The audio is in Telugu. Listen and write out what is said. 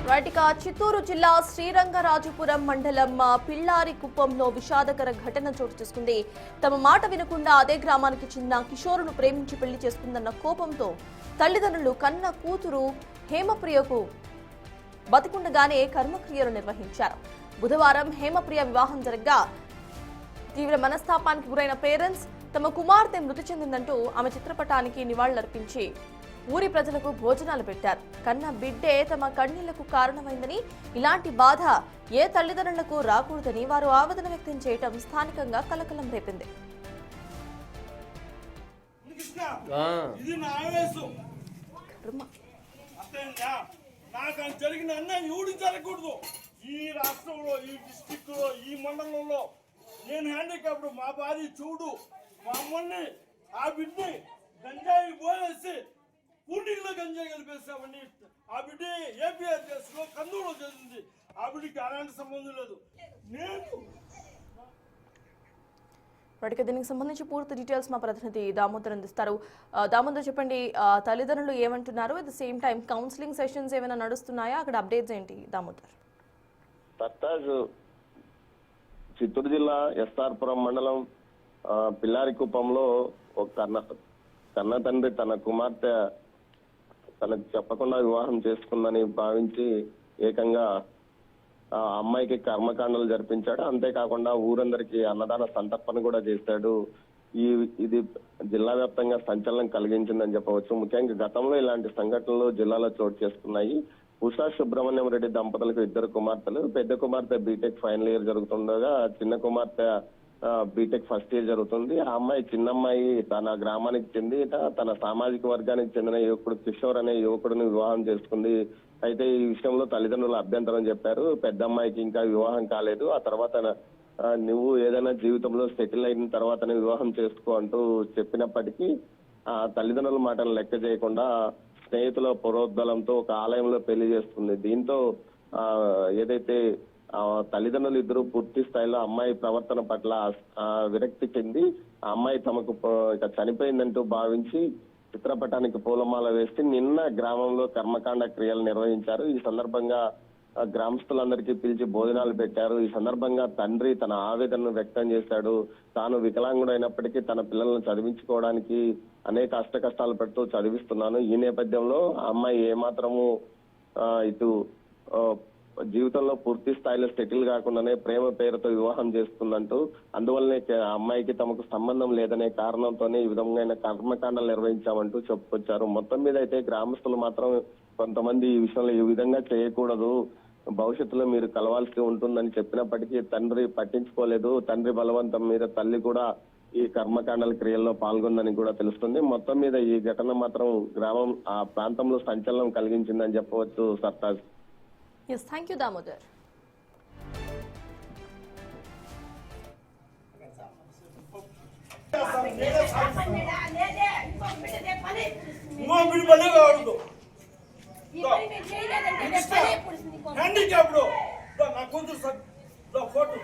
రైట్గా చిత్తూరు జిల్లా శ్రీరంగరాజపురం మండలం పిల్లారికుప్పంలో విషాదకర ఘటన చోటు చేసుకుంది. తమ మాట వినకుండా అదే గ్రామానికి చెందిన కిషోరును ప్రేమించి పెళ్లి చేసుకుందన్న కోపంతో తల్లిదండ్రులు కన్న కూతురు హేమప్రియకు బతికుండగానే కర్మక్రియలు నిర్వహించారు. బుధవారం హేమప్రియ వివాహం జరగ్గా తీవ్ర మనస్తాపానికి గురైన పేరెంట్స్ తమ కుమార్తె మృతి చెందిందంటూ ఆమె చిత్రపటానికి నివాళులర్పించి ఊరి ప్రజలకు భోజనాలు పెట్టారు. కన్న బిడ్డే తమ కన్నీళ్లకు కారణమైందని, ఇలాంటి బాధ ఏ తల్లిదండ్రులకు రాకూడదని వారు ఆవేదన వ్యక్తం చేయడం స్థానికంగా కలకలం రేపింది. ఈ రాష్ట్రంలో, ఈ డిస్ట్రిక్ట్ లో, ఈ మండలంలో నేను హ్యాండిక్యాప్డ్, మా భార్య చూడు, మా అమ్మని ఆ బిడ్డని గంజాయి పోయేసి కూటిలో గంజాయి కలిపేసామని ఆ బిడ్డ ఏపీఆర్ఎస్ లో కన్నూరులో చేసింది. ఆ బిడ్డకి అలాంటి సంబంధం లేదు. దీనికి సంబంధించి పూర్తి డీటెయిల్స్ మా ప్రతినిధి దామోదర్ అందిస్తారు. దామోదర్, చెప్పండి, తల్లిదండ్రులు ఏమంటున్నారు? At the same time counselling sessions ఏమైనా నడుస్తున్నాయా? అక్కడ అప్డేట్స్ ఏంటి దామోదర్? చిత్తూరు జిల్లా ఎస్ఆర్పురం మండలం పిల్లారికుప్పంలో ఒక కన్న తండ్రి తన కుమార్తె తనకు చెప్పకుండా వివాహం చేసుకుందని భావించి ఏకంగా ఆ అమ్మాయికి కర్మకాండలు జరిపించాడు. అంతేకాకుండా ఊరందరికీ అన్నదాన సంతర్పణ కూడా చేశాడు. ఇది జిల్లా వ్యాప్తంగా సంచలనం కలిగించిందని చెప్పవచ్చు. ముఖ్యంగా గతంలో ఇలాంటి సంఘటనలు జిల్లాలో చోటు చేసుకున్నాయి. ఉషా సుబ్రహ్మణ్యం రెడ్డి దంపతులకు 2 కుమార్తెలు. పెద్ద కుమార్తె బీటెక్ ఫైనల్ ఇయర్ జరుగుతుండగా చిన్న కుమార్తె బీటెక్ ఫస్ట్ ఇయర్ జరుగుతుంది. ఆ అమ్మాయి, చిన్నమ్మాయి తన గ్రామానికి చెంది తన సామాజిక వర్గానికి చెందిన యువకుడు కిషోర్ అనే యువకుడిని వివాహం చేసుకుంది. అయితే ఈ విషయంలో తల్లిదండ్రులు అభ్యంతరం చెప్పారు. పెద్ద అమ్మాయికి ఇంకా వివాహం కాలేదు, ఆ తర్వాత నువ్వు ఏదైనా జీవితంలో సెటిల్ అయిన తర్వాతనే వివాహం చేసుకో అంటూ చెప్పినప్పటికీ ఆ తల్లిదండ్రుల మాటలు లెక్క చేయకుండా స్నేహితుల ప్రోద్బలంతో ఒక ఆలయంలో పెళ్లి చేస్తుంది. దీంతో ఏదైతే తల్లిదండ్రులు ఇద్దరు పూర్తి స్థాయిలో అమ్మాయి ప్రవర్తన పట్ల విరక్తి చెంది ఆ అమ్మాయి తమకు ఇక చనిపోయిందంటూ భావించి చిత్రపటానికి పూలమాల వేసి నిన్న గ్రామంలో కర్మకాండ క్రియలు నిర్వహించారు. ఈ సందర్భంగా గ్రామస్తులందరికీ పిలిచి భోజనాలు పెట్టారు. ఈ సందర్భంగా తండ్రి తన ఆవేదనను వ్యక్తం చేశాడు. తాను వికలాంగుడైనప్పటికీ తన పిల్లలను చదివించుకోవడానికి అనేక కష్టాలు పెడుతూ చదివిస్తున్నాను. ఈ నేపథ్యంలో ఆ అమ్మాయి ఏమాత్రము ఇటు జీవితంలో పూర్తి స్థాయిలో సెటిల్ కాకుండానే ప్రేమ పేరుతో వివాహం చేస్తుందంటూ, అందువల్లనే ఆ అమ్మాయికి తమకు సంబంధం లేదనే కారణంతోనే ఈ విధంగా కర్మకాండలు నిర్వహించామంటూ చెప్పుకొచ్చారు. మొత్తం మీద అయితే గ్రామస్తులు మాత్రం కొంతమంది ఈ విషయంలో ఈ విధంగా చేయకూడదు, భవిష్యత్తులో మీరు కలవాల్సి ఉంటుందని చెప్పినప్పటికీ తండ్రి పట్టించుకోలేదు. తండ్రి బలవంతం మీద తల్లి కూడా ఈ కర్మకాండల క్రియల్లో పాల్గొందని కూడా తెలుస్తుంది. మొత్తం మీద ఈ ఘటన మాత్రం ఆ ప్రాంతంలో సంచలనం కలిగించిందని చెప్పవచ్చు. Sartaj. Yes, thank you, Damodar. Handicapped నా కూతురు ఫోటో